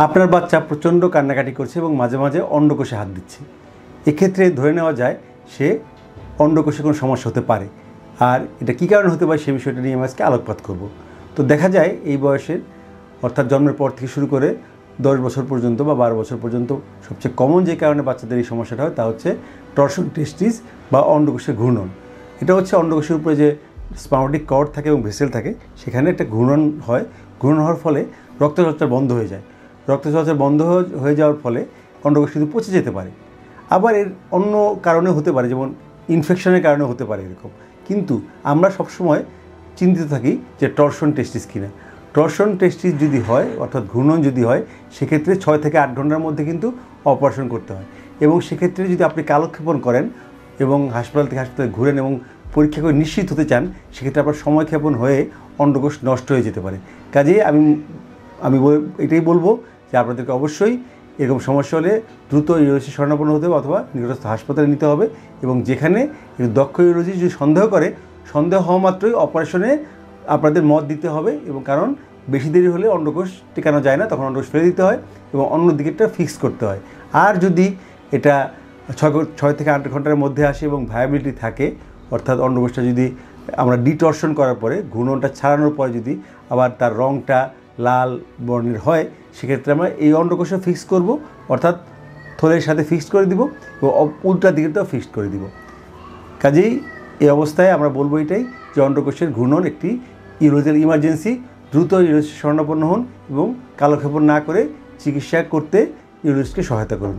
আপনার বাচ্চা প্রচণ্ড কান্নাকাটি করছে এবং মাঝে মাঝে অন্ডকোষে হাত দিচ্ছে। এক্ষেত্রে ধরে নেওয়া যায় সে অন্ডকোষে কোনো সমস্যা হতে পারে। আর এটা কী কারণে হতে পারে সে বিষয়টা নিয়ে আমি আজকে আলোকপাত করব। তো দেখা যায় এই বয়সের অর্থাৎ জন্মের পর থেকে শুরু করে 10 বছর পর্যন্ত বা 12 বছর পর্যন্ত সবচেয়ে কমন যে কারণে বাচ্চাদের এই সমস্যাটা হয় তা হচ্ছে টরশন টেস্টিস বা অন্ডকোষের ঘূর্ণন। এটা হচ্ছে অন্ডকোষের উপরে যে স্পার্মেটিক কর্ড থাকে এবং ভেসেল থাকে সেখানে একটা ঘূর্ণন হয়। ঘূর্ণন হওয়ার ফলে রক্ত চলাচল বন্ধ হয়ে যায়। রক্ত চলাচল বন্ধ হয়ে যাওয়ার ফলে অন্ডকোষ কিন্তু পচে যেতে পারে। আবার এর অন্য কারণে হতে পারে, যেমন ইনফেকশনের কারণে হতে পারে এরকম। কিন্তু আমরা সবসময় চিন্তিত থাকি যে টরশন টেস্টিস কিনা। টরশন টেস্টিস যদি হয় অর্থাৎ ঘূর্ণন যদি হয় সেক্ষেত্রে 6 থেকে 8 ঘন্টার মধ্যে কিন্তু অপারেশন করতে হয়। এবং সেক্ষেত্রে যদি আপনি কালক্ষেপণ করেন এবং হাসপাতাল থেকে হাসপাতালে ঘুরেন এবং পরীক্ষা করে নিশ্চিত হতে চান সেক্ষেত্রে আপনার সময়ক্ষেপণ হয়ে অন্ডকোষ নষ্ট হয়ে যেতে পারে। কাজেই আমি এটাই বলবো যে আপনাদেরকে অবশ্যই এরকম সমস্যা হলে দ্রুত ইউরোলজি শরণাপন্ন হতে হবে অথবা নিকটস্থ হাসপাতালে নিতে হবে। এবং যেখানে দক্ষ ইউরোলজি যদি সন্দেহ হওয়া মাত্রই অপারেশনে আপনাদের মত দিতে হবে। এবং কারণ বেশি দেরি হলে অন্ডকোষ টেকানো যায় না, তখন অন্ডকোষ ফেলে দিতে হয় এবং অন্য দিকেরটা ফিক্স করতে হয়। আর যদি এটা 6 থেকে 8 ঘন্টার মধ্যে আসে এবং ভায়াবিলিটি থাকে অর্থাৎ অন্ডকোষটা যদি আমরা ডিটরশন করার পরে ঘূর্ণনটা ছাড়ানোর পরে যদি আবার তার রঙটা লাল বর্ণের হয় সেক্ষেত্রে আমরা এই অন্ডকোষও ফিক্স করব, অর্থাৎ থলের সাথে ফিক্সড করে দিব এবং উল্টা দিকেরটাও ফিক্সড করে দিব। কাজেই এই অবস্থায় আমরা বলবো এটাই যে অন্ডকোষের ঘূর্ণন একটি ইউরোলজিক্যাল ইমার্জেন্সি। দ্রুত ইউরোলজি শরণাপন্ন হন এবং কালক্ষেপণ না করে চিকিৎসা করতে ইউরোলজিস্টকে সহায়তা করুন।